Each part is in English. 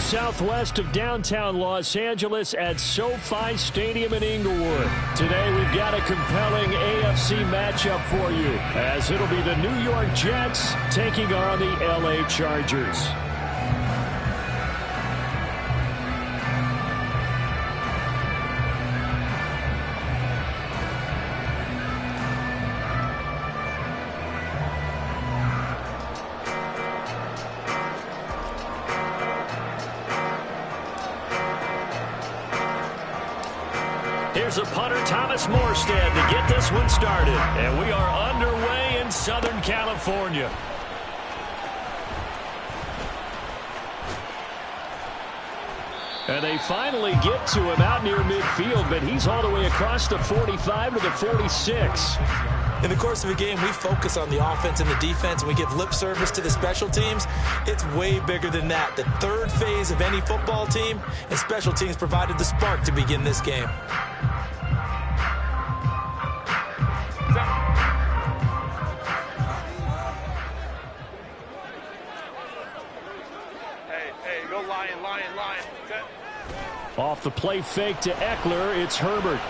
southwest of downtown Los Angeles at SoFi Stadium in Inglewood. Today we've got a compelling AFC matchup for you, as it'll be the New York Jets taking on the LA Chargers. Here's a punter, Thomas Morstead, to get this one started. And we are underway in Southern California. And they finally get to him out near midfield, but he's all the way across the 45 to the 46. In the course of a game, we focus on the offense and the defense, and we give lip service to the special teams. It's way bigger than that. The third phase of any football team, and special teams provided the spark to begin this game. Hey, go Lion. Okay. Off the play fake to Eckler, it's Herbert.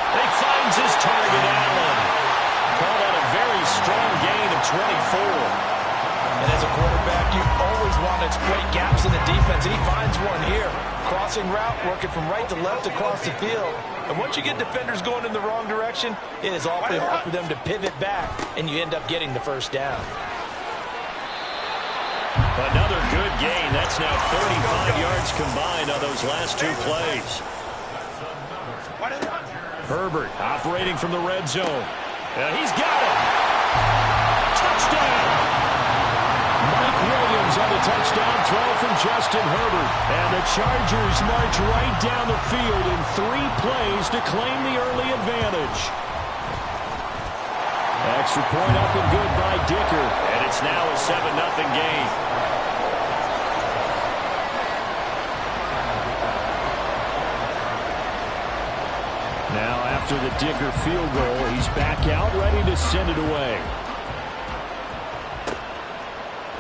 He finds his target, Allen. Called out a very strong gain of 24. And as a quarterback, you always want to exploit gaps in the defense, and he finds one here. Crossing route, working from right to left across the field. And once you get defenders going in the wrong direction, it is awfully hard for them to pivot back, and you end up getting the first down. Another good gain. That's now 35 yards combined on those last two plays. Herbert operating from the red zone. He's got it. Touchdown. Mike Williams on the touchdown throw from Justin Herbert. And the Chargers march right down the field in 3 plays to claim the early advantage. Extra point up and good by Dicker. And it's now a 7-0 game. Now after the Dicker field goal, he's back out, ready to send it away.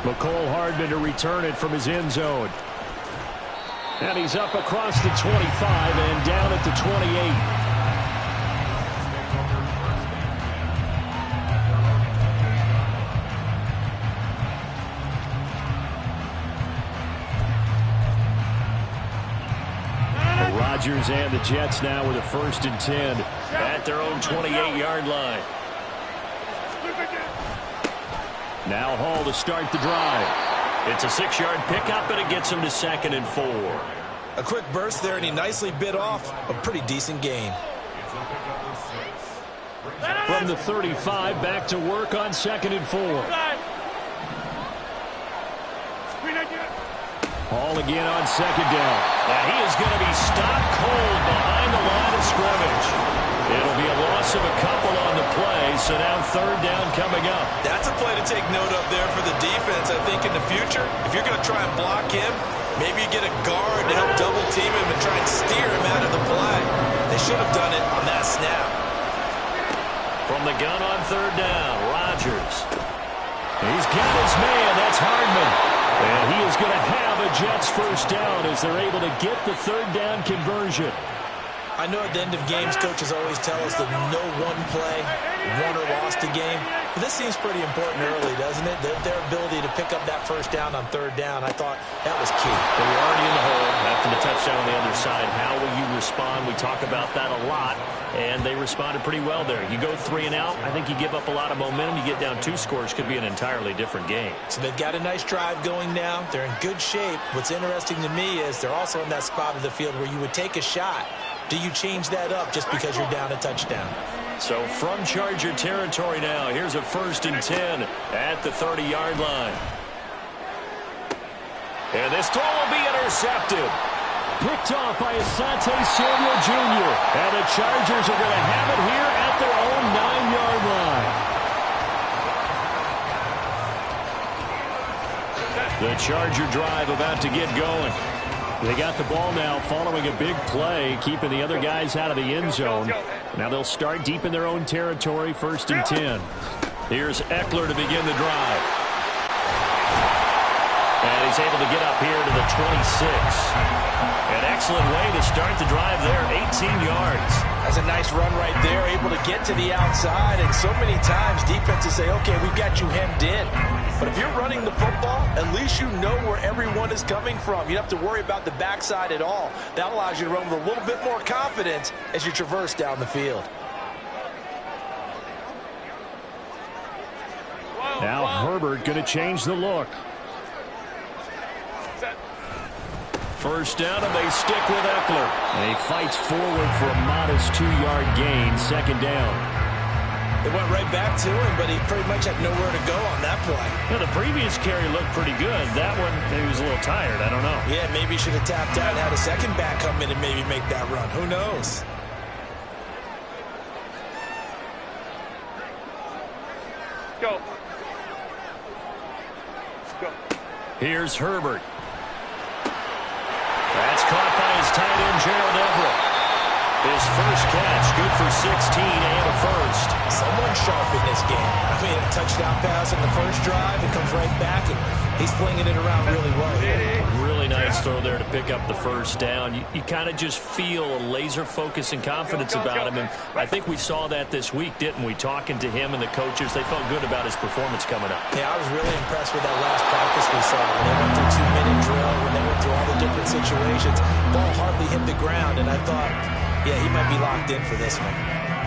McCole Hardman to return it from his end zone. And he's up across the 25 and down at the 28. Rodgers and the Jets now with a 1st and 10 at their own 28-yard line. Now Hall to start the drive. It's a 6-yard pickup, and it gets him to 2nd and 4. A quick burst there, and he nicely bit off a pretty decent gain. From the 35, back to work on 2nd and 4. Hall again on 2nd down. And he is going to be stopped cold behind the line of scrimmage. It'll be a loss of a couple on the play, so now 3rd down coming up. That's a play to take note of there for the defense. I think in the future, if you're going to try and block him, maybe you get a guard to help double team him and try and steer him out of the play. They should have done it on that snap. From the gun on 3rd down, Rodgers. He's got his man. That's Hardman. And he is going to have a Jets 1st down as they're able to get the 3rd down conversion. I know at the end of games, coaches always tell us that no one play won or lost a game. But this seems pretty important early, doesn't it? Their ability to pick up that 1st down on 3rd down, I thought that was key. They were already in the hole after the touchdown on the other side. How will you respond? We talk about that a lot, and they responded pretty well there. You go 3 and out, I think you give up a lot of momentum. You get down 2 scores, could be an entirely different game. So they've got a nice drive going now. They're in good shape. What's interesting to me is they're also in that spot of the field where you would take a shot. Do you change that up just because you're down a touchdown? So from Charger territory now, here's a 1st and 10 at the 30-yard line. And this throw will be intercepted. Picked off by Asante Samuel Jr. And the Chargers are going to have it here at their own 9-yard line. The Charger drive about to get going. They got the ball now following a big play, keeping the other guys out of the end zone. Now they'll start deep in their own territory, 1st and 10. Here's Eckler to begin the drive. And he's he's able to get up here to the 26. An excellent way to start the drive there, 18 yards. That's a nice run right there, able to get to the outside. And so many times defenses say, okay, we've got you hemmed in. But if you're running the football, at least you know where everyone is coming from. You don't have to worry about the backside at all. That allows you to run with a little bit more confidence as you traverse down the field. Now Herbert going to change the look. First down, and they stick with Eckler. And he fights forward for a modest 2-yard gain, second down. They went right back to him, but he pretty much had nowhere to go on that play. Yeah, the previous carry looked pretty good. That one, maybe he was a little tired. I don't know. Yeah, maybe he should have tapped out and had a second back come in and maybe make that run. Who knows? Go. Go. Here's Herbert. That's caught by his tight end, Gerald Everett. His first catch, good for 16 and a first. Someone sharp in this game. I mean, a touchdown pass in the first drive. It comes right back, and he's flinging it around really well here. Really nice throw there to pick up the first down. You kind of just feel a laser focus and confidence about him, and I think we saw that this week, didn't we? Talking to him and the coaches, they felt good about his performance coming up. Yeah, I was really impressed with that last practice we saw. When they went through 2-minute drill, when they went through all the different situations, ball hardly hit the ground, and I thought, yeah, he might be locked in for this one.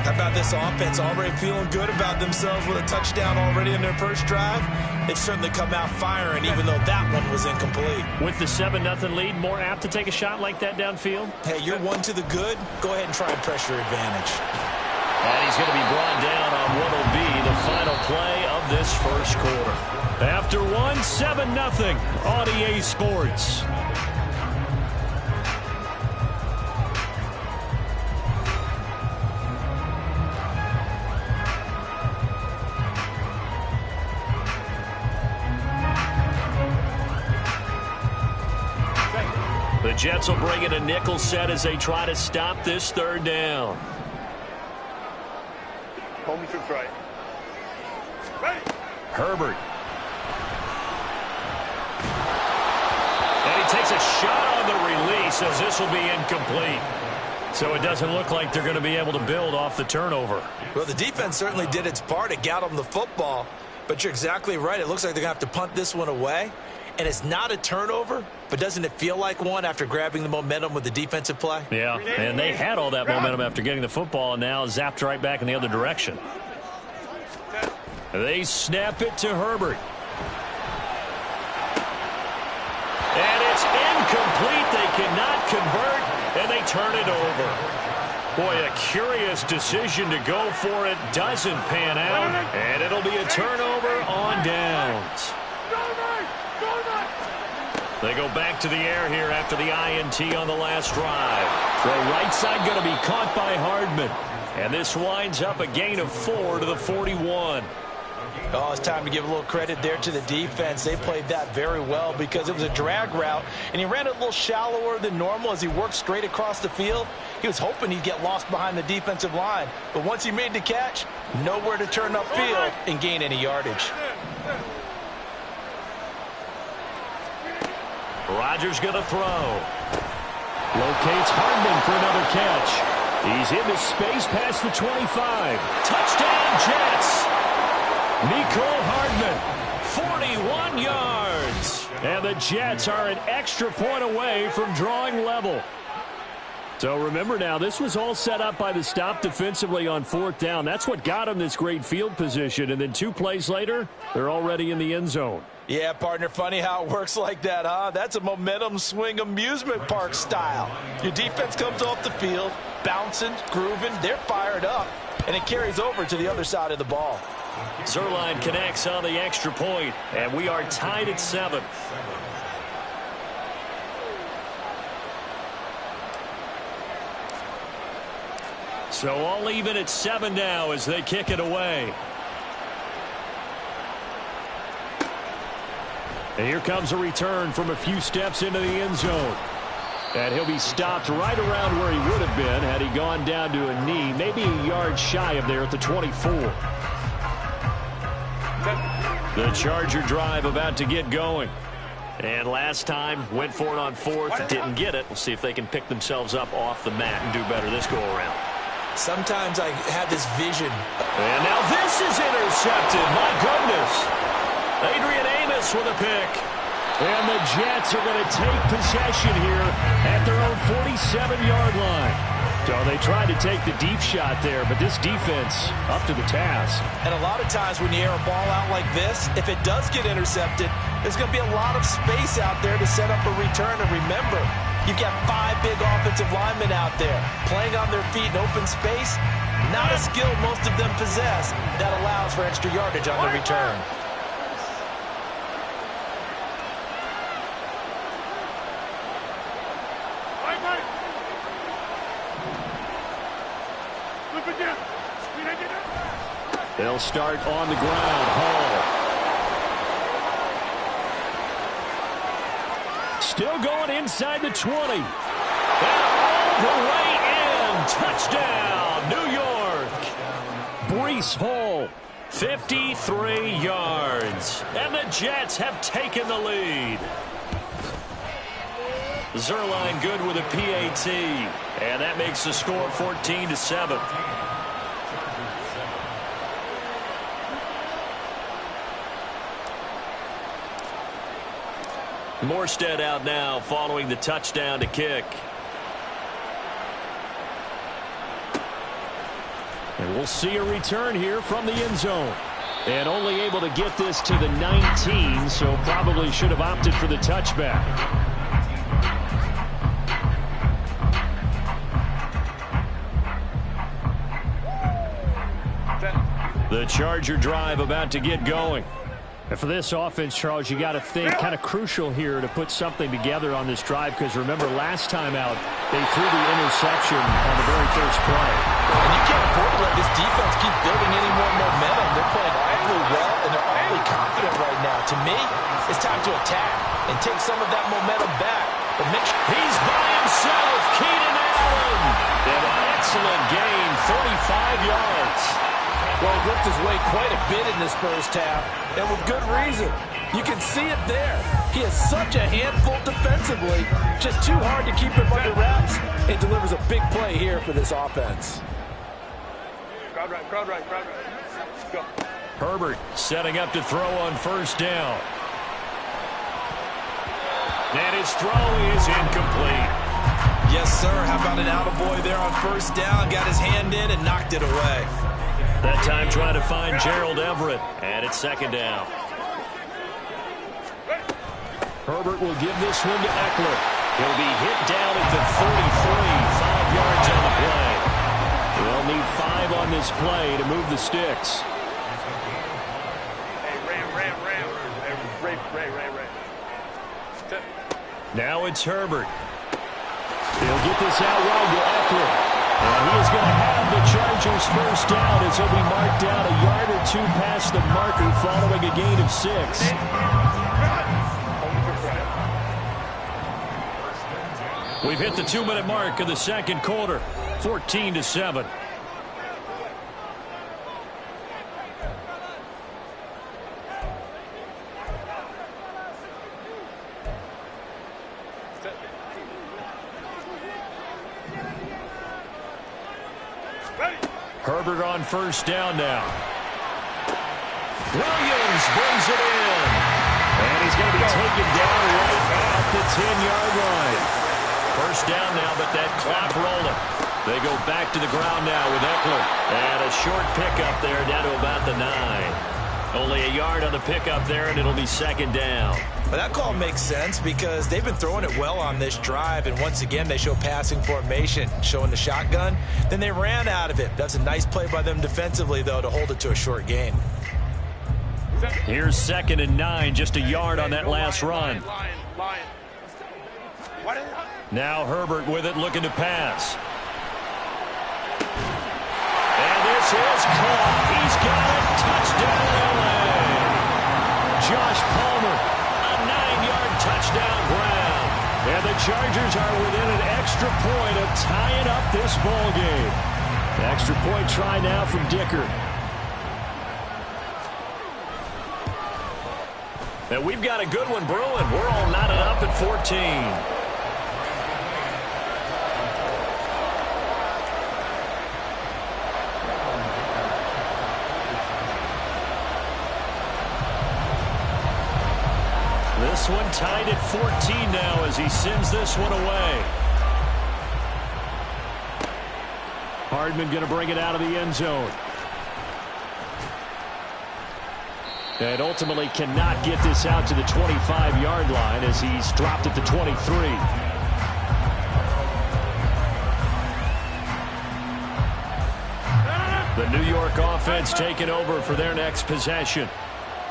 How about this offense already feeling good about themselves with a touchdown already in their first drive? They've certainly come out firing, even though that one was incomplete. With the 7-0 lead, more apt to take a shot like that downfield? Hey, you're one to the good. Go ahead and try and press your advantage. And he's going to be brought down on what will be the final play of this first quarter. After one, 7-0 on EA Sports. The Jets will bring in a nickel set as they try to stop this third down. Home trips right. Ready. Herbert. And he takes a shot on the release as this will be incomplete. So it doesn't look like they're going to be able to build off the turnover. Well, the defense certainly did its part. It got them the football. But you're exactly right. It looks like they're going to have to punt this one away. And it's not a turnover, but doesn't it feel like one after grabbing the momentum with the defensive play? Yeah, and they had all that momentum after getting the football and now zapped right back in the other direction. They snap it to Herbert. And it's incomplete. They cannot convert, and they turn it over. Boy, a curious decision to go for it. Doesn't pan out, and it'll be a turnover on downs. They go back to the air here after the INT on the last drive. The right side going to be caught by Hardman. And this winds up a gain of 4 to the 41. Oh, it's time to give a little credit there to the defense. They played that very well because it was a drag route, and he ran it a little shallower than normal as he worked straight across the field. He was hoping he'd get lost behind the defensive line, but once he made the catch, nowhere to turn upfield and gain any yardage. Rodgers going to throw. Locates Hardman for another catch. He's into space past the 25. Touchdown, Jets. Mecole Hardman, 41 yards. And the Jets are an extra point away from drawing level. So remember now, this was all set up by the stop defensively on fourth down. That's what got them this great field position. And then 2 plays later, they're already in the end zone. Yeah, partner, funny how it works like that, huh? That's a momentum swing amusement park style. Your defense comes off the field, bouncing, grooving, they're fired up, and it carries over to the other side of the ball. Zuerlein connects on the extra point, and we are tied at 7. So all even at 7 now as they kick it away. And here comes a return from a few steps into the end zone. And he'll be stopped right around where he would have been had he gone down to a knee, maybe a yard shy of there at the 24. The Charger drive about to get going. And last time, went for it on fourth, didn't get it. We'll see if they can pick themselves up off the mat and do better this go-around. Sometimes I have this vision. And now this is intercepted. My goodness. Adrian Amos with a pick. And the Jets are going to take possession here at their own 47-yard line. So they tried to take the deep shot there, but this defense up to the task. And a lot of times when you air a ball out like this, if it does get intercepted, there's going to be a lot of space out there to set up a return. And remember, you've got 5 big offensive linemen out there playing on their feet in open space. Not a skill most of them possess. That allows for extra yardage on the return. They'll start on the ground. Hall. Still going inside the 20. And all the way in. Touchdown, New York. Breece Hall, 53 yards. And the Jets have taken the lead. Zuerlein good with a PAT. And that makes the score 14-7. Morstead out now following the touchdown to kick. And we'll see a return here from the end zone. And only able to get this to the 19, so probably should have opted for the touchback. The Charger drive about to get going. And for this offense, Charles, you got to think kind of crucial here to put something together on this drive, because remember last time out they threw the interception on the very first play. And you can't afford to let this defense keep building any more momentum. They're playing awfully well, and they're awfully confident right now. To me, it's time to attack and take some of that momentum back. But he's by himself, Keenan Allen. An excellent gain, 35 yards. Well, he whipped his way quite a bit in this first half, and with good reason. You can see it there. He is such a handful defensively, just too hard to keep him under wraps, and delivers a big play here for this offense. Crowd right, crowd right, crowd right. Go. Herbert setting up to throw on first down. And his throw is incomplete. Yes, sir. How about an attaboy there on first down? Got his hand in and knocked it away. That time trying to find Gerald Everett. And it's second down. Herbert will give this one to Eckler. He'll be hit down at the 33. 5 yards on the play. They'll need 5 on this play to move the sticks. Hey, Ram. Hey, Ray. Now it's Herbert. He'll get this out wide to Eckler. And he is going to have the Chargers first down as he'll be marked down a yard or 2 past the marker following a gain of 6. We've hit the 2-minute mark of the second quarter, 14-7. Herbert on first down now. Williams brings it in. And he's going to be taken down right at the 10-yard line. First down now, but that clock rolling. They go back to the ground now with Eckler. And a short pickup there down to about the 9. Only a yard on the pickup there, and it'll be second down. But that call makes sense because they've been throwing it well on this drive, and once again they show passing formation, showing the shotgun. Then they ran out of it. That's a nice play by them defensively, though, to hold it to a short gain. Here's 2nd and 9, just a yard on that last run. Now Herbert with it, looking to pass. And this is caught. He's got it. Touchdown, LA. Josh Palmer, a 9-yard touchdown ground. And the Chargers are within an extra point of tying up this ball game. Extra point try now from Dicker. And And we've got a good one brewing. We're all knotted up at 14. This one tied at 14 now as he sends this one away. Hardman going to bring it out of the end zone. And ultimately cannot get this out to the 25-yard line as he's dropped at the 23. The New York offense taking over for their next possession.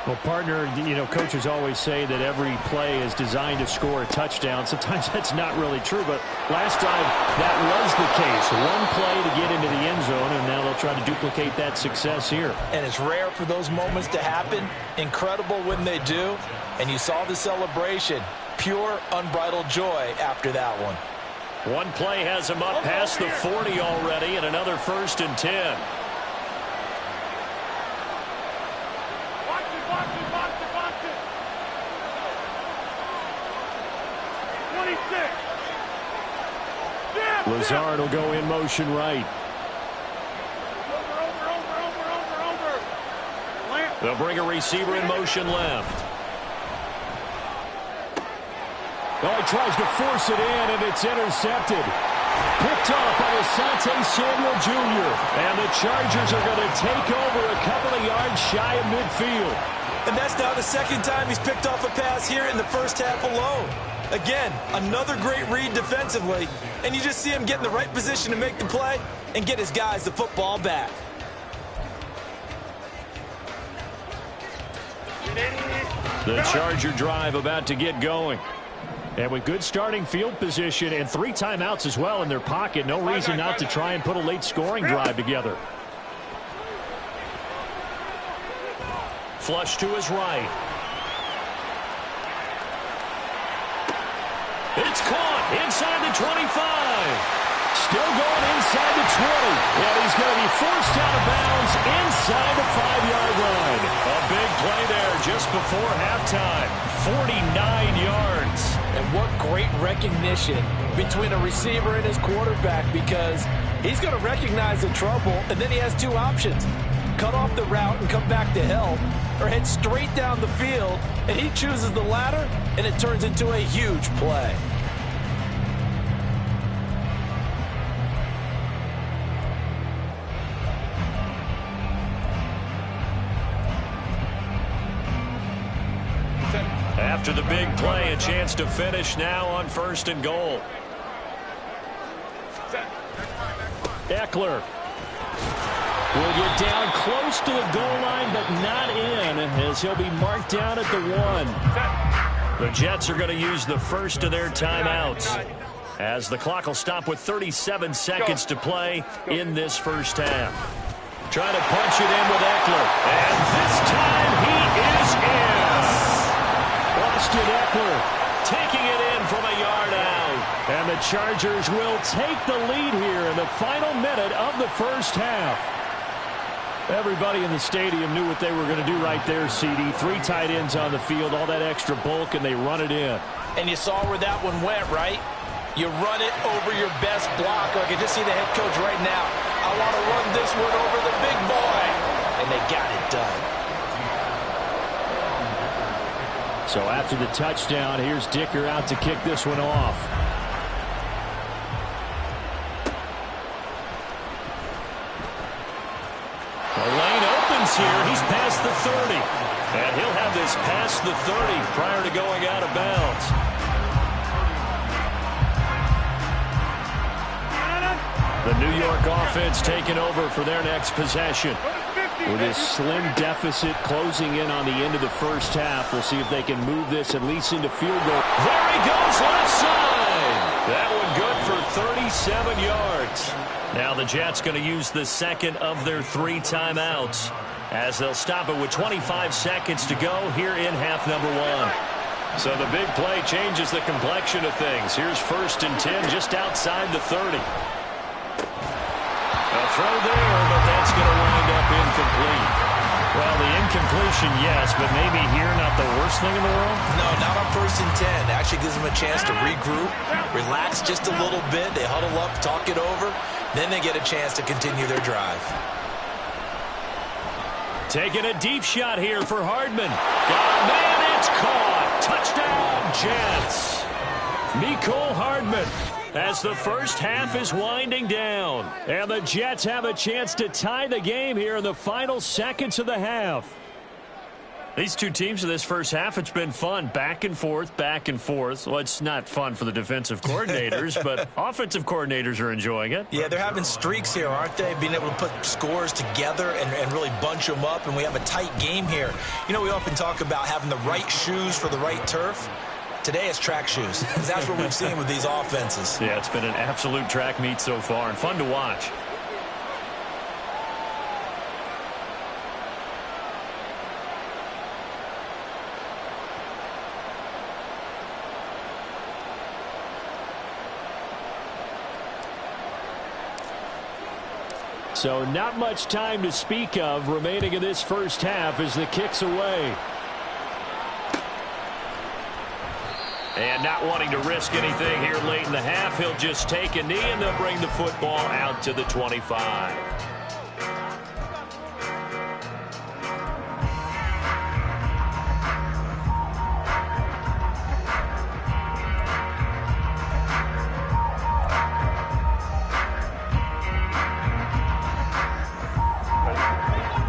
Well, partner, coaches always say that every play is designed to score a touchdown. Sometimes that's not really true, but last drive that was the case. One play to get into the end zone, and now they'll try to duplicate that success here. And it's rare for those moments to happen. Incredible when they do. And you saw the celebration. Pure, unbridled joy after that one. One play has him up past the 40 already, and another 1st and 10. Lazard will go in motion right. They'll bring a receiver in motion left. Oh, he tries to force it in, and it's intercepted. Picked off by Asante Samuel Jr. And the Chargers are going to take over a couple of yards shy of midfield. And that's now the second time he's picked off a pass here in the first half alone. Again, another great read defensively, and you just see him get in the right position to make the play and get his guys the football back. The Charger drive about to get going. And with good starting field position and 3 timeouts as well in their pocket, no reason not to try and put a late scoring drive together. Flush to his right. It's caught inside the 25. Still going inside the 20. And he's going to be forced out of bounds inside the 5-yard line. A big play there just before halftime. 49 yards. And what great recognition between a receiver and his quarterback, because he's going to recognize the trouble, and then he has 2 options. Cut off the route and come back to help, or head straight down the field, and he chooses the latter, and it turns into a huge play. After the big play, a chance to finish now on 1st and goal. Eckler will get down close to the goal line, but not in, as he'll be marked down at the 1. The Jets are going to use the first of their timeouts, as the clock will stop with 37 seconds to play in this first half. Trying to punch it in with Eckler, and this time he is in. Austin Eckler taking it in from a yard out. And the Chargers will take the lead here in the final minute of the first half. Everybody in the stadium knew what they were going to do right there, CD. 3 tight ends on the field, all that extra bulk, and they run it in. And you saw where that one went, right? You run it over your best blocker. I can just see the head coach right now. I want to run this one over the big boy. And they got it done. So after the touchdown, here's Dicker out to kick this one off. The lane opens here. He's past the 30. And he'll have this past the 30 prior to going out of bounds. The New York offense taking over for their next possession. With this slim deficit closing in on the end of the first half, we'll see if they can move this at least into field goal. There he goes, left side. That one good for 37 yards. Now the Jets going to use the second of their 3 timeouts, as they'll stop it with 25 seconds to go here in half number 1. So the big play changes the complexion of things. Here's 1st and 10 just outside the 30. A throw there, but that's going to wind up incomplete. Well, the incompletion, yes, but maybe here not the worst thing in the world? No, not on 1st and 10. Actually gives them a chance to regroup, relax just a little bit. They huddle up, talk it over. Then they get a chance to continue their drive. Taking a deep shot here for Hardman. Got a man, it's caught. Touchdown, Jets. Mecole Hardman, as the first half is winding down. And the Jets have a chance to tie the game here in the final seconds of the half. These two teams in this first half, it's been fun. Back and forth, back and forth. Well, it's not fun for the defensive coordinators, but offensive coordinators are enjoying it. Yeah, they're having streaks here, aren't they? Being able to put scores together and really bunch them up, and we have a tight game here. You know, we often talk about having the right shoes for the right turf. Today it's track shoes. That's what we've seen with these offenses. Yeah, it's been an absolute track meet so far and fun to watch. So not much time to speak of remaining in this first half as the kick's away. And not wanting to risk anything here late in the half, he'll just take a knee and they'll bring the football out to the 25.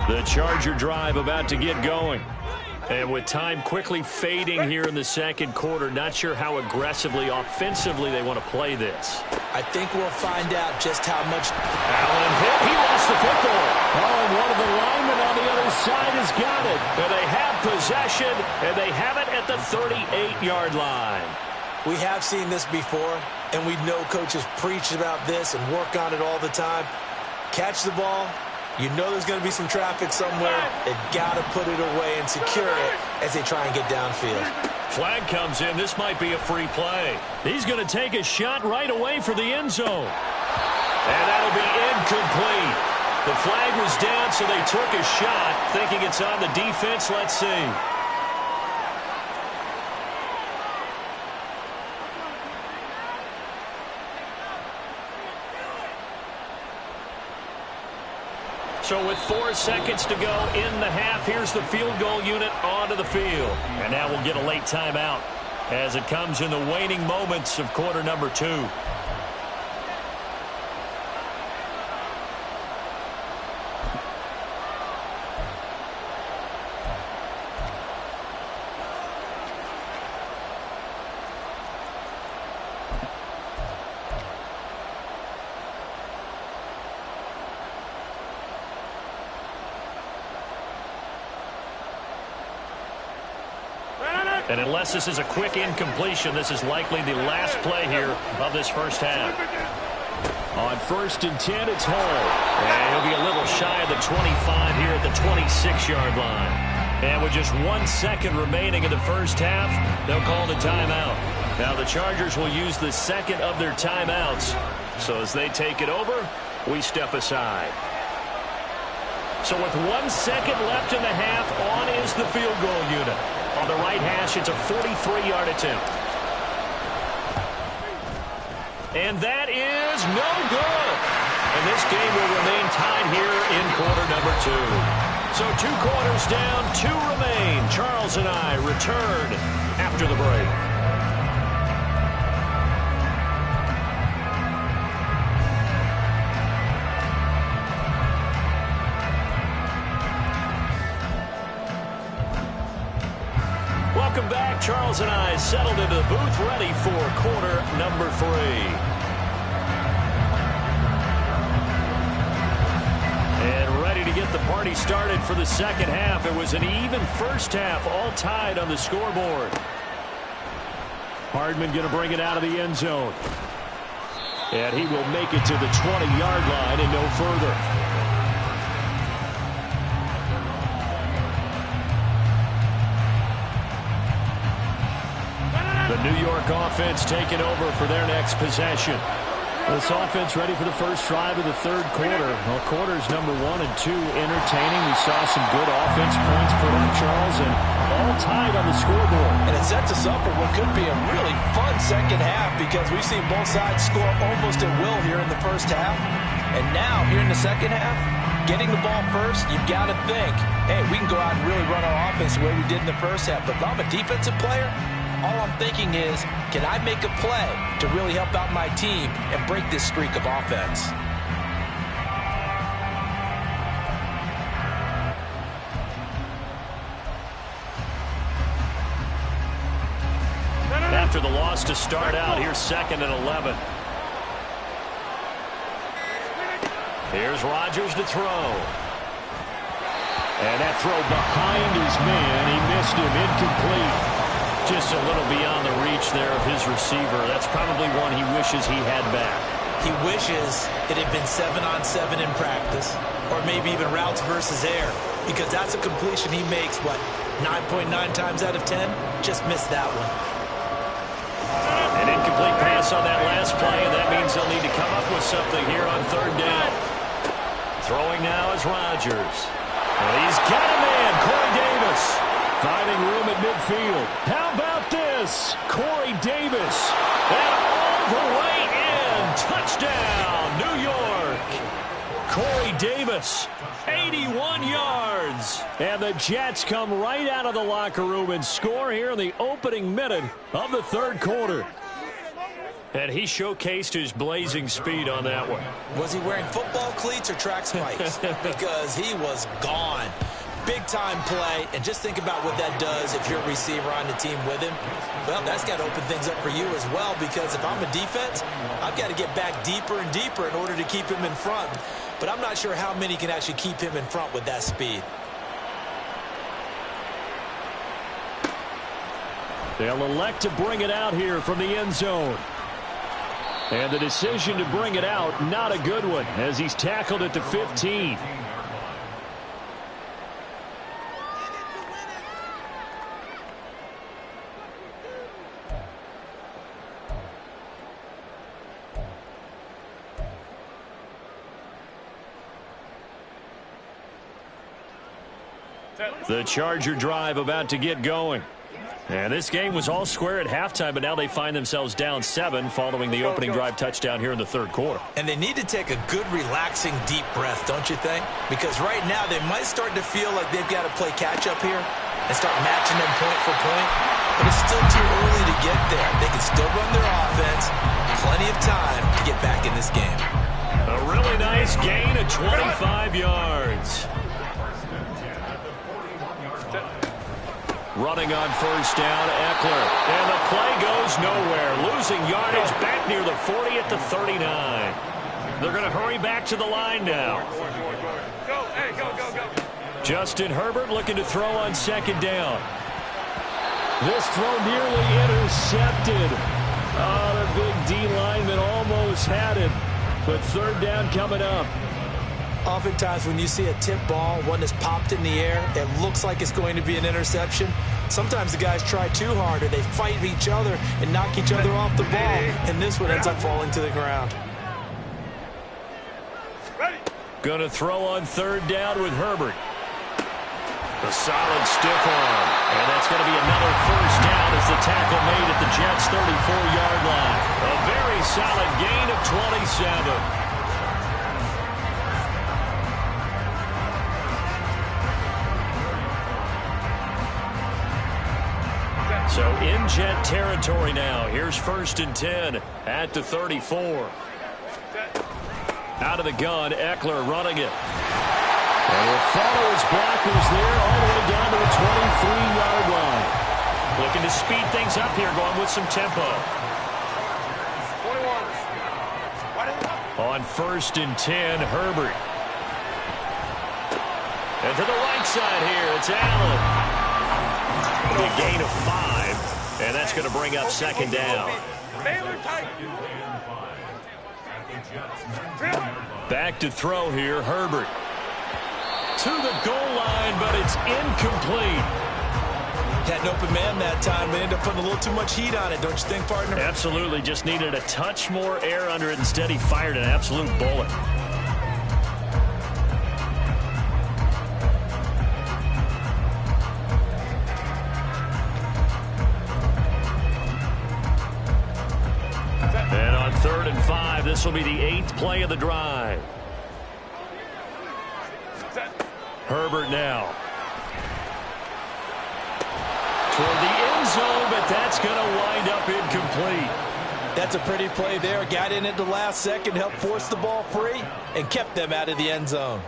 The Charger drive about to get going. And with time quickly fading here in the second quarter, not sure how aggressively, offensively they want to play this. I think we'll find out just how much. Allen hit. He lost the football. Oh, and one of the linemen on the other side has got it. And they have possession, and they have it at the 38-yard line. We have seen this before, and we know coaches preach about this and work on it all the time. Catch the ball. You know there's going to be some traffic somewhere. They've got to put it away and secure it as they try and get downfield. Flag comes in. This might be a free play. He's going to take a shot right away for the end zone. And that'll be incomplete. The flag was down, so they took a shot, thinking it's on the defense. Let's see. So with 4 seconds to go in the half, here's the field goal unit onto the field. And now we'll get a late timeout as it comes in the waning moments of quarter number 2. And unless this is a quick incompletion, this is likely the last play here of this first half. On 1st and 10, it's Hall. And he'll be a little shy of the 25 here at the 26-yard line. And with just 1 second remaining in the first half, they'll call the timeout. Now the Chargers will use the second of their timeouts. So as they take it over, we step aside. So with 1 second left in the half, on is the field goal unit. On the right hash, it's a 43-yard attempt. And that is no good. And this game will remain tied here in quarter number 2. So 2 quarters down, 2 remain. Charles and I return after the break. Welcome back. Charles and I settled into the booth, ready for quarter number 3. And ready to get the party started for the second half. It was an even first half, all tied on the scoreboard. Hardman going to bring it out of the end zone. And he will make it to the 20-yard line and no further. The New York offense taking over for their next possession. This offense ready for the first drive of the third quarter. Well, quarters number 1 and 2 entertaining. We saw some good offense points put up, Charles, and all tied on the scoreboard. And it sets us up for what could be a really fun second half because we've seen both sides score almost at will here in the first half. And now, here in the second half, getting the ball first, you've got to think, hey, we can go out and really run our offense the way we did in the first half. But if I'm a defensive player, all I'm thinking is, can I make a play to really help out my team and break this streak of offense? After the loss to start out, here's 2nd and 11. Here's Rodgers to throw. And that throw behind his man. He missed him. Incomplete. Just a little beyond the reach there of his receiver. That's probably one he wishes he had back. He wishes it had been 7-on-7 in practice, or maybe even routes versus air, because that's a completion he makes, what, 9.9 times out of 10? Just missed that one. An incomplete pass on that last play, and that means they'll need to come up with something here on third down. Throwing now is Rodgers. And he's got a man, Corey Davis. Finding room at midfield. How about this? Corey Davis. And all the way in. Touchdown, New York. Corey Davis, 81 yards. And the Jets come right out of the locker room and score here in the opening minute of the third quarter. And he showcased his blazing speed on that one. Was he wearing football cleats or track spikes? Because he was gone. Big-time play, and just think about what that does if you're a receiver on the team with him. Well, that's got to open things up for you as well, because if I'm a defense, I've got to get back deeper and deeper in order to keep him in front. But I'm not sure how many can actually keep him in front with that speed. They'll elect to bring it out here from the end zone. And the decision to bring it out, not a good one, as he's tackled at the 15. The Charger drive about to get going. And this game was all square at halftime, but now they find themselves down 7 following the opening drive touchdown here in the third quarter. And they need to take a good, relaxing, deep breath, don't you think? Because right now they might start to feel like they've got to play catch-up here and start matching them point for point. But it's still too early to get there. They can still run their offense. Plenty of time to get back in this game. A really nice gain of 25 yards. Running on first down, Eckler. And the play goes nowhere. Losing yardage back near the 40 at the 39. They're going to hurry back to the line now. Go, hey, go, go, go. Justin Herbert looking to throw on second down. This throw nearly intercepted. Oh, the big D lineman almost had it. But third down coming up. Oftentimes when you see a tip ball, one that's popped in the air, it looks like it's going to be an interception. Sometimes the guys try too hard or they fight each other and knock each other off the ball, and this one ends up falling to the ground. Going to throw on third down with Herbert. A solid stiff arm. And that's going to be another first down as the tackle made at the Jets' 34-yard line. A very solid gain of 27. So in Jet territory now. Here's 1st and 10 at the 34. Out of the gun, Eckler running it. And will follow his blockers there all the way down to the 23-yard line. Looking to speed things up here, going with some tempo. 21. On 1st and 10, Herbert. And to the right side here, it's Allen. A gain of 5, and that's going to bring up second down. Back to throw here, Herbert. To the goal line, but it's incomplete. Had an open man that time, but ended up putting a little too much heat on it, don't you think, partner? Absolutely. Just needed a touch more air under it. Instead, he fired an absolute bullet. And on 3rd and 5, this will be the 8th play of the drive. Herbert now. Toward the end zone, but that's going to wind up incomplete. That's a pretty play there. Got in at the last second, helped force the ball free, and kept them out of the end zone.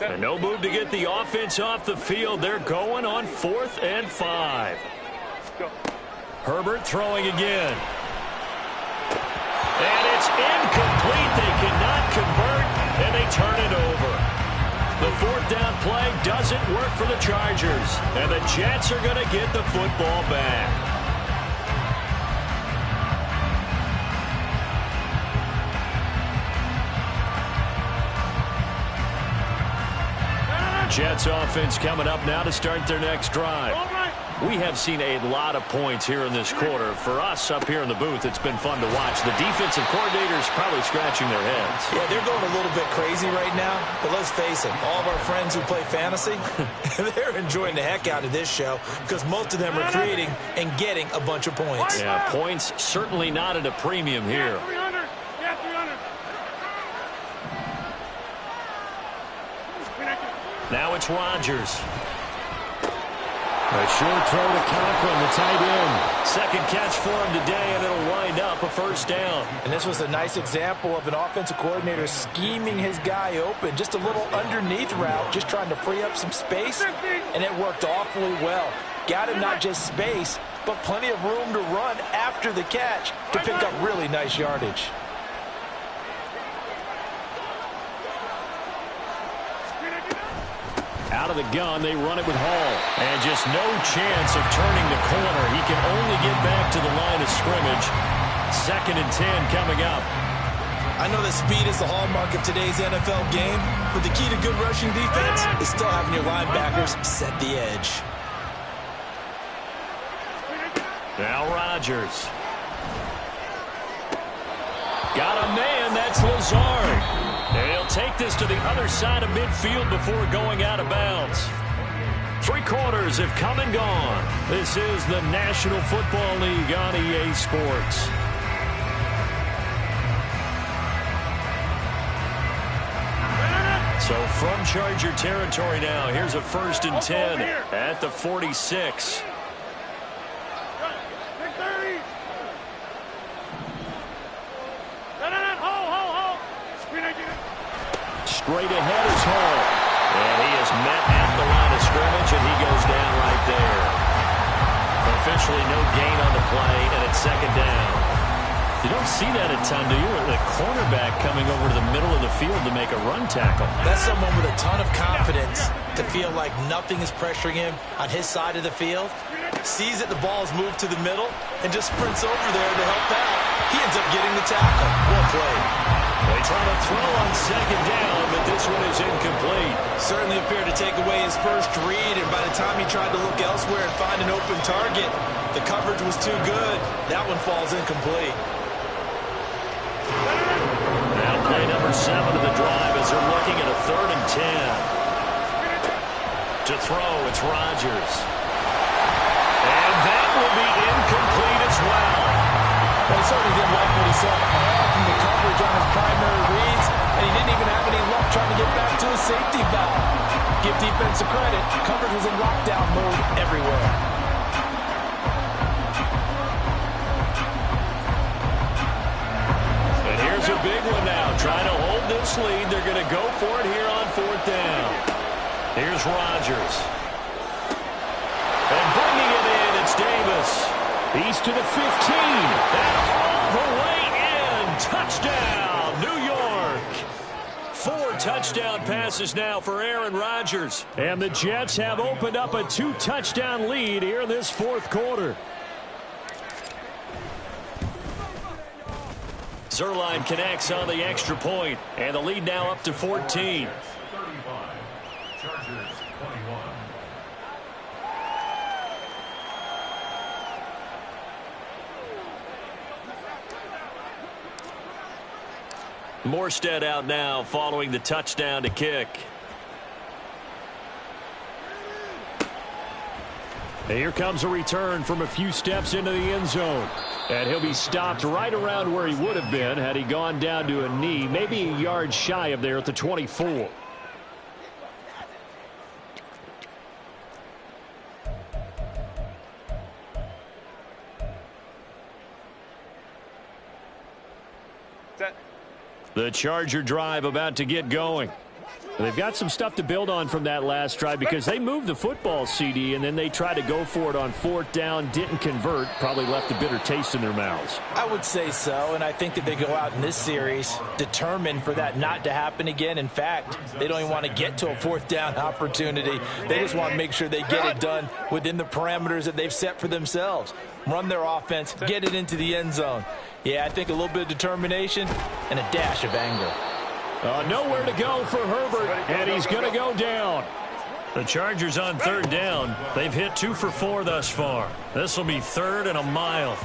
And no move to get the offense off the field. They're going on 4th and 5. Go. Herbert throwing again. And it's incomplete. They cannot convert, and they turn it over. The 4th down play doesn't work for the Chargers, and the Jets are going to get the football back. Jets offense coming up now to start their next drive. We have seen a lot of points here in this quarter. For us up here in the booth, it's been fun to watch. The defensive coordinators probably scratching their heads. Yeah, they're going a little bit crazy right now. But let's face it, all of our friends who play fantasy, they're enjoying the heck out of this show because most of them are creating and getting a bunch of points. Yeah, points certainly not at a premium here. 300. Yeah, 300. Now it's Rodgers. A short throw to Conklin, the tight end. Second catch for him today, and it'll wind up a 1st down. And this was a nice example of an offensive coordinator scheming his guy open. Just a little underneath route, just trying to free up some space, and it worked awfully well. Got him not just space, but plenty of room to run after the catch to pick up really nice yardage. Out of the gun, they run it with Hall. And just no chance of turning the corner. He can only get back to the line of scrimmage. 2nd and 10 coming up. I know that speed is the hallmark of today's NFL game, but the key to good rushing defense is still having your linebackers set the edge. Now Rodgers. Got a man, that's Lazard. And he'll take this to the other side of midfield before going out of bounds. 3 quarters have come and gone. This is the National Football League on EA Sports. So from Charger territory now, here's a 1st and 10 at the 46. Straight ahead is Hall. And he is met at the line of scrimmage, and he goes down right there. Officially no gain on the play, and it's 2nd down. You don't see that a ton, do you? The cornerback coming over to the middle of the field to make a run tackle. That's someone with a ton of confidence to feel like nothing is pressuring him on his side of the field. Sees that the ball is moved to the middle and just sprints over there to help out. He ends up getting the tackle. Well played. They try to throw on 2nd down, but this one is incomplete. Certainly appeared to take away his first read, and by the time he tried to look elsewhere and find an open target, the coverage was too good. That one falls incomplete. Now play number 7 of the drive as they're looking at a 3rd and 10. To throw, it's Rodgers. And that will be incomplete as well. Well, he certainly didn't like what he saw from the coverage on his primary reads, and he didn't even have any luck trying to get back to his safety valve. Give defensive credit. Coverage was in lockdown mode everywhere. And here's a big one now. Trying to hold this lead. They're going to go for it here on 4th down. Here's Rodgers. And bringing it in, it's Davis. He's to the 15. And all the way in. Touchdown, New York. 4 touchdown passes now for Aaron Rodgers. And the Jets have opened up a 2-touchdown lead here in this 4th quarter. Zuerlein connects on the extra point, and the lead now up to 14. Morstead out now following the touchdown to kick. And here comes a return from a few steps into the end zone. And he'll be stopped right around where he would have been had he gone down to a knee, maybe a yard shy of there at the 24. The Charger drive about to get going. They've got some stuff to build on from that last drive because they moved the football, CD, and then they tried to go for it on 4th down, didn't convert, probably left a bitter taste in their mouths. I would say so, and I think that they go out in this series determined for that not to happen again. In fact, they don't even want to get to a 4th down opportunity. They just want to make sure they get it done within the parameters that they've set for themselves. Run their offense, get it into the end zone. Yeah, I think a little bit of determination and a dash of anger. Nowhere to go for Herbert, and he's going to go down. The Chargers on 3rd down. They've hit 2 for 4 thus far. This will be 3rd and a mile.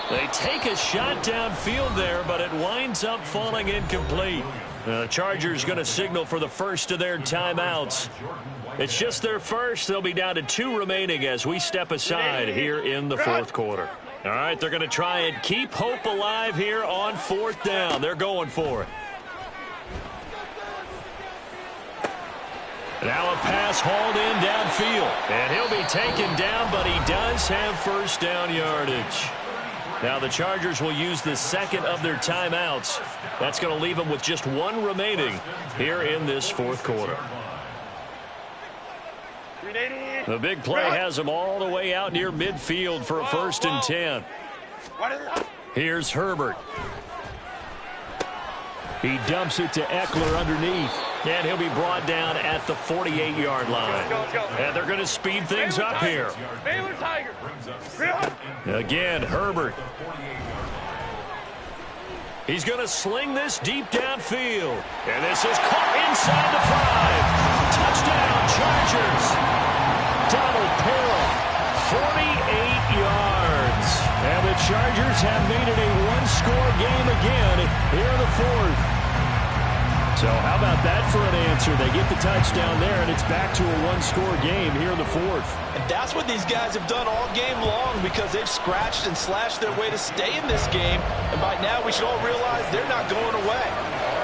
They take a shot downfield there, but it winds up falling incomplete. The Chargers going to signal for the first of their timeouts. It's just their first. They'll be down to 2 remaining as we step aside here in the 4th quarter. All right, they're going to try and keep hope alive here on 4th down. They're going for it. Now a pass hauled in downfield. And he'll be taken down, but he does have 1st down yardage. Now the Chargers will use the second of their timeouts. That's going to leave them with just 1 remaining here in this 4th quarter. The big play has them all the way out near midfield for a 1st and 10. Here's Herbert. He dumps it to Eckler underneath. And he'll be brought down at the 48-yard line. And they're going to speed things up here. Again, Herbert. He's going to sling this deep downfield. And this is caught inside the 5. Touchdown, Chargers. Donald Parham, 48 yards. And the Chargers have made it a 1-score game again here in the 4th. So how about that for an answer? They get the touchdown there, and it's back to a 1-score game here in the 4th. And that's what these guys have done all game long because they've scratched and slashed their way to stay in this game. And by now, we should all realize they're not going away.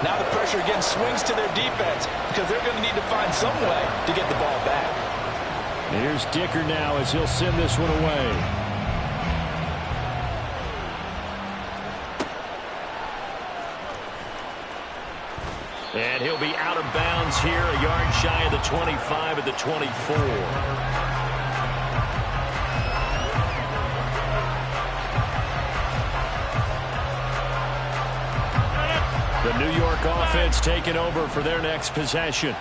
Now the pressure again swings to their defense because they're going to need to find some way to get the ball back. Here's Dicker now as he'll send this one away. And he'll be out of bounds here, a yard shy of the 25 at the 24. The New York offense taking over for their next possession.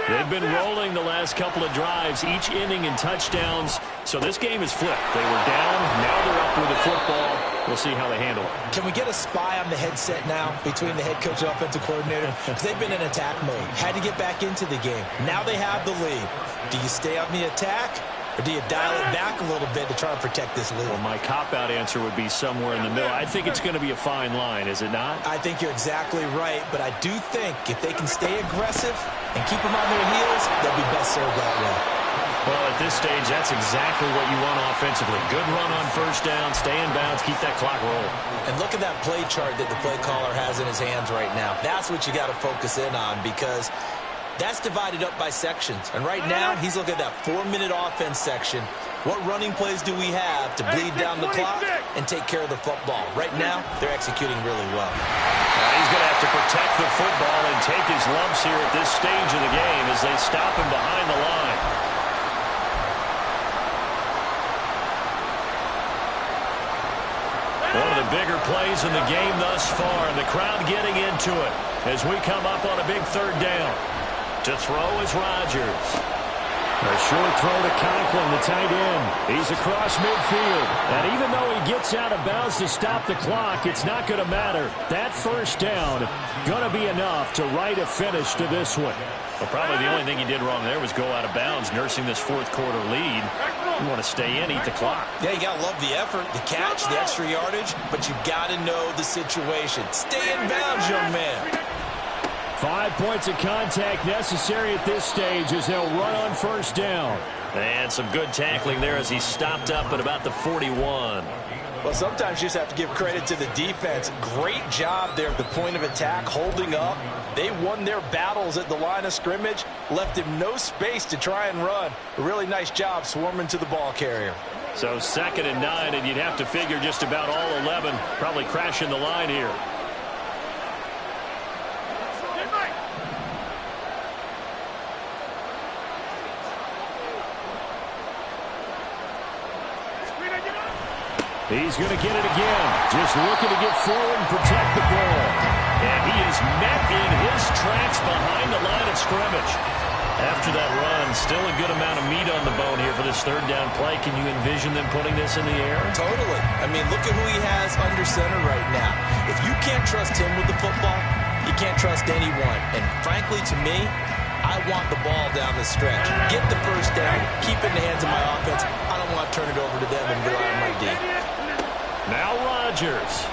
They've been rolling the last couple of drives, each inning in touchdowns. So this game is flipped. They were down, now they're up with the football. We'll see how they handle it. Can we get a spy on the headset now between the head coach and offensive coordinator? Because they've been in attack mode. Had to get back into the game. Now they have the lead. Do you stay on the attack? Or do you dial it back a little bit to try and protect this lead? Well, my cop-out answer would be somewhere in the middle. I think it's going to be a fine line, is it not? I think you're exactly right, but I do think if they can stay aggressive and keep them on their heels, they'll be best served that way. Well, at this stage, that's exactly what you want offensively. Good run on 1st down, stay in bounds, keep that clock rolling. And look at that play chart that the play caller has in his hands right now. That's what you got to focus in on because that's divided up by sections. And right now, he's looking at that 4-minute offense section. What running plays do we have to bleed down the clock and take care of the football? Right now, they're executing really well. He's going to have to protect the football and take his lumps here at this stage of the game as they stop him behind the line. One of the bigger plays in the game thus far, and the crowd getting into it as we come up on a big 3rd down. To throw is Rodgers. A short throw to Conklin, the tight end. He's across midfield. And even though he gets out of bounds to stop the clock, it's not going to matter. That first down going to be enough to write a finish to this one. Well, probably the only thing he did wrong there was go out of bounds, nursing this fourth quarter lead. You want to stay in, eat the clock. Yeah, you got to love the effort, the catch, the extra yardage, but you got to know the situation. Stay in bounds, young man. 5 points of contact necessary at this stage as they'll run on first down. And some good tackling there as he stopped up at about the 41. Well, sometimes you just have to give credit to the defense. Great job there at the point of attack, holding up. They won their battles at the line of scrimmage, left him no space to try and run. A really nice job swarming to the ball carrier. So 2nd and 9, and you'd have to figure just about all 11 probably crashing the line here. He's going to get it again. Just looking to get forward and protect the ball. And he is met in his tracks behind the line of scrimmage. After that run, still a good amount of meat on the bone here for this third down play. Can you envision them putting this in the air? Totally. I mean, look at who he has under center right now. If you can't trust him with the football, you can't trust anyone. And frankly, to me, I want the ball down the stretch. Get the first down, keep it in the hands of my offense. I don't want to turn it over to them and rely on my D. Now Rodgers.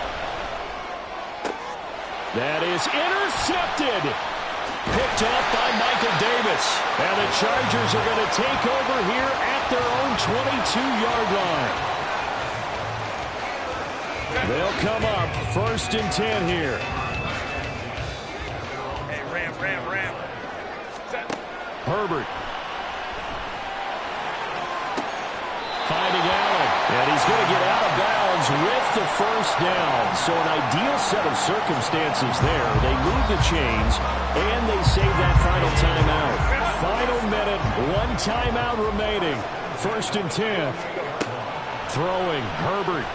That is intercepted. Picked up by Michael Davis. And the Chargers are going to take over here at their own 22-yard line. They'll come up 1st and 10 here. Hey, Ram. Herbert. Finding Allen. And he's going to get out of bounds with the first down. So an ideal set of circumstances there. They move the chains, and they save that final timeout. Final minute, 1 timeout remaining. 1st and 10. Throwing, Herbert.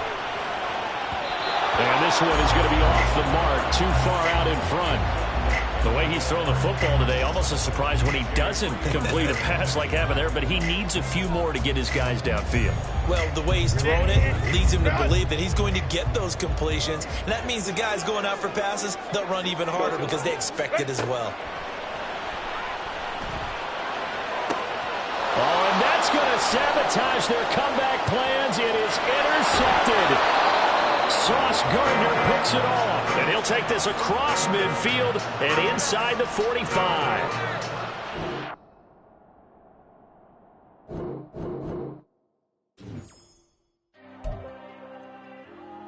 And this one is going to be off the mark, too far out in front. The way he's thrown the football today, almost a surprise when he doesn't complete a pass like happened there, but he needs a few more to get his guys downfield. Well, the way he's thrown it leads him to believe that he's going to get those completions. And that means the guys going out for passes, they'll run even harder because they expect it as well. Oh, and that's going to sabotage their comeback plans. It is intercepted. Sauce Gardner picks it off. And he'll take this across midfield and inside the 45.